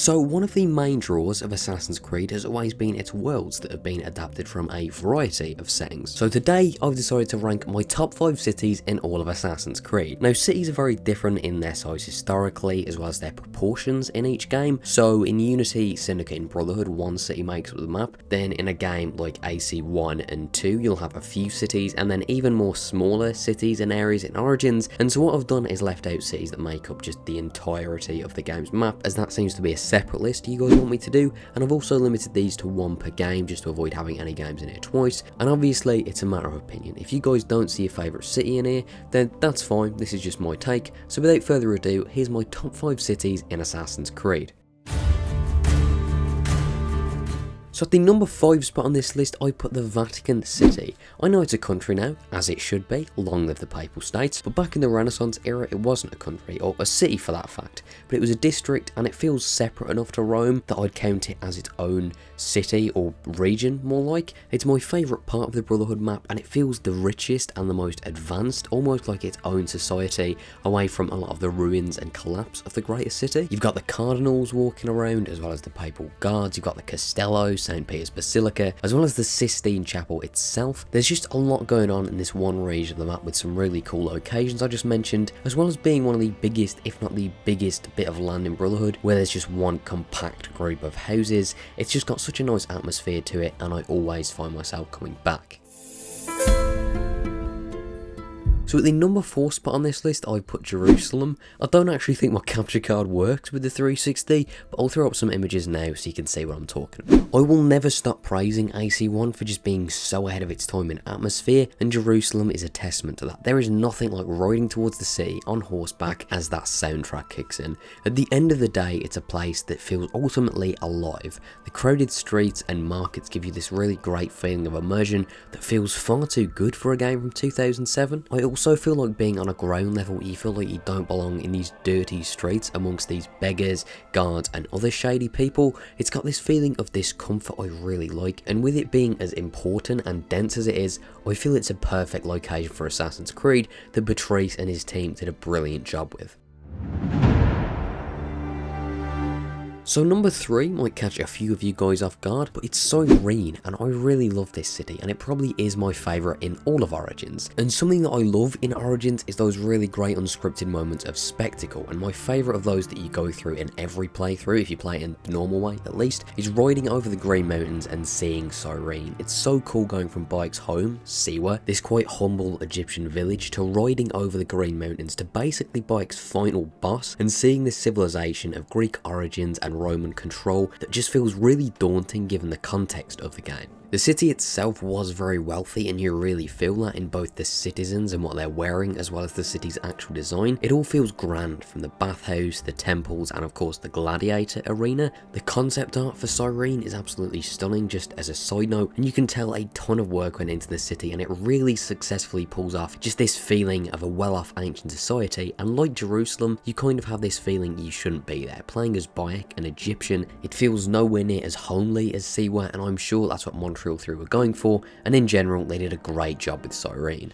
So one of the main draws of Assassin's Creed has always been its worlds that have been adapted from a variety of settings. So today I've decided to rank my top 5 cities in all of Assassin's Creed. Now cities are very different in their size historically as well as their proportions in each game. So in Unity, Syndicate and Brotherhood, one city makes up the map. Then in a game like AC1 and 2 you'll have a few cities, and then even more smaller cities and areas in Origins. And so what I've done is left out cities that make up just the entirety of the game's map, as that seems to be a separate list you guys want me to do, and I've also limited these to 1 per game just to avoid having any games in here twice. And obviously it's a matter of opinion. If you guys don't see a favourite city in here, then that's fine, this is just my take. So without further ado, here's my top 5 cities in Assassin's Creed. So at the number 5 spot on this list, I put the Vatican City. I know it's a country now, as it should be, long live the Papal States, but back in the Renaissance era it wasn't a country, or a city for that fact, but it was a district and it feels separate enough to Rome that I'd count it as its own city or region more like. It's my favourite part of the Brotherhood map and it feels the richest and the most advanced, almost like its own society, away from a lot of the ruins and collapse of the greater city. You've got the cardinals walking around as well as the papal guards, you've got the Castello, St. Peter's Basilica, as well as the Sistine Chapel itself. There's just a lot going on in this one region of the map with some really cool locations I just mentioned, as well as being one of the biggest, if not the biggest bit of land in Brotherhood, where there's just one compact group of houses. It's just got such a nice atmosphere to it and I always find myself coming back. So at the number 4 spot on this list, I put Jerusalem. I don't actually think my capture card works with the 360, but I'll throw up some images now so you can see what I'm talking about. I will never stop praising AC1 for just being so ahead of its time in atmosphere, and Jerusalem is a testament to that. There is nothing like riding towards the city on horseback as that soundtrack kicks in. At the end of the day, it's a place that feels ultimately alive. The crowded streets and markets give you this really great feeling of immersion that feels far too good for a game from 2007. I also feel like being on a ground level, you feel like you don't belong in these dirty streets amongst these beggars, guards and other shady people. It's got this feeling of discomfort I really like, and with it being as important and dense as it is, I feel it's a perfect location for Assassin's Creed that Patrice and his team did a brilliant job with. So number 3 might catch a few of you guys off guard, but it's Cyrene, and I really love this city, and it probably is my favourite in all of Origins. And something that I love in Origins is those really great unscripted moments of spectacle, and my favourite of those that you go through in every playthrough, if you play it in the normal way at least, is riding over the Green Mountains and seeing Cyrene. It's so cool going from Bayek's home, Siwa, this quite humble Egyptian village, to riding over the Green Mountains to basically Bayek's final boss, and seeing this civilization of Greek origins and Roman control that just feels really daunting given the context of the game. The city itself was very wealthy, and you really feel that in both the citizens and what they're wearing as well as the city's actual design. It all feels grand, from the bathhouse, the temples and of course the gladiator arena. The concept art for Cyrene is absolutely stunning just as a side note, and you can tell a ton of work went into the city and it really successfully pulls off just this feeling of a well-off ancient society. And like Jerusalem, you kind of have this feeling you shouldn't be there. Playing as Bayek, an Egyptian, it feels nowhere near as homely as Siwa, and I'm sure that's what Montreal 3 were going for, and in general they did a great job with Cyrene.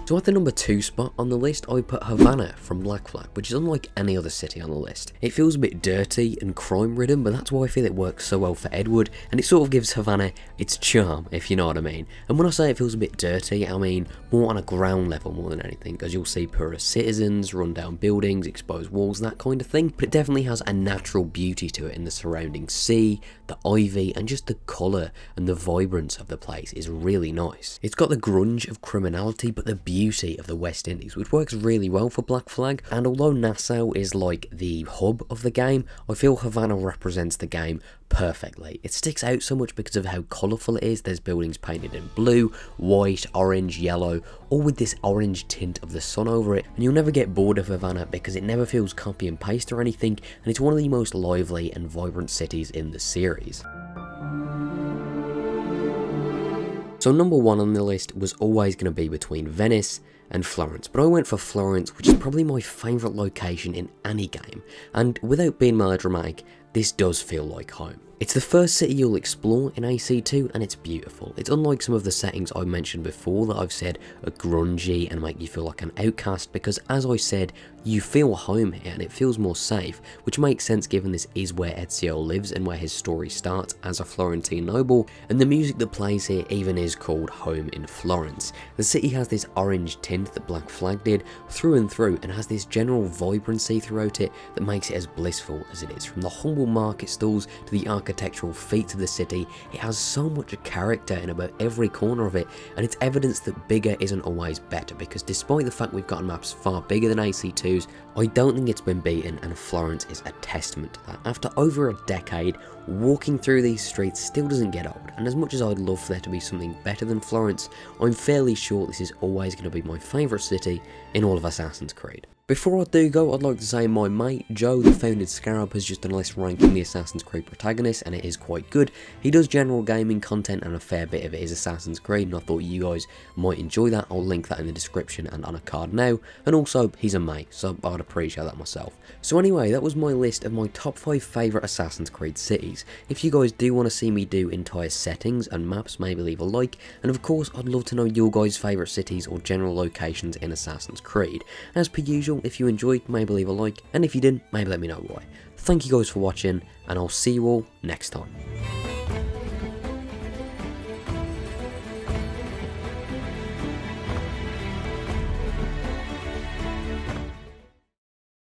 So at the number 2 spot on the list, I put Havana from Black Flag, which is unlike any other city on the list. It feels a bit dirty and crime ridden, but that's why I feel it works so well for Edward, and it sort of gives Havana its charm, if you know what I mean. And when I say it feels a bit dirty, I mean more on a ground level more than anything, as you'll see poorer citizens, run down buildings, exposed walls, that kind of thing, but it definitely has a natural beauty to it in the surrounding sea, the ivy, and just the colour and the vibrance of the place is really nice. It's got the grunge of criminality, but the beauty of the West Indies, which works really well for Black Flag. And although Nassau is like the hub of the game, I feel Havana represents the game perfectly. It sticks out so much because of how colourful it is. There's buildings painted in blue, white, orange, yellow, all with this orange tint of the sun over it, and you'll never get bored of Havana because it never feels copy and paste or anything, and it's one of the most lively and vibrant cities in the series. So number 1 on the list was always going to be between Venice and Florence, but I went for Florence, which is probably my favourite location in any game, and without being melodramatic, this does feel like home. It's the first city you'll explore in AC2 and it's beautiful. It's unlike some of the settings I mentioned before that I've said are grungy and make you feel like an outcast, because as I said, you feel home here and it feels more safe, which makes sense given this is where Ezio lives and where his story starts as a Florentine noble, and the music that plays here even is called Home in Florence. The city has this orange tint that Black Flag did through and through and has this general vibrancy throughout it that makes it as blissful as it is. From the humble market stalls to the architectural feats of the city, it has so much character in about every corner of it, and it's evidence that bigger isn't always better, because despite the fact we've got maps far bigger than AC2's, I don't think it's been beaten, and Florence is a testament to that. After over a decade, walking through these streets still doesn't get old, and as much as I'd love for there to be something better than Florence, I'm fairly sure this is always going to be my favourite city in all of Assassin's Creed. Before I do go, I'd like to say my mate Joe, the founded Scarab, has just done a list ranking the Assassin's Creed protagonists, and it is quite good. He does general gaming content and a fair bit of it is Assassin's Creed, and I thought you guys might enjoy that. I'll link that in the description and on a card now, and also he's a mate, so I'd appreciate that myself. So anyway, that was my list of my top 5 favourite Assassin's Creed cities. If you guys do want to see me do entire settings and maps, maybe leave a like, and of course I'd love to know your guys' favourite cities or general locations in Assassin's Creed. As per usual, if you enjoyed, maybe leave a like, and if you didn't, maybe let me know why. Thank you guys for watching, and I'll see you all next time.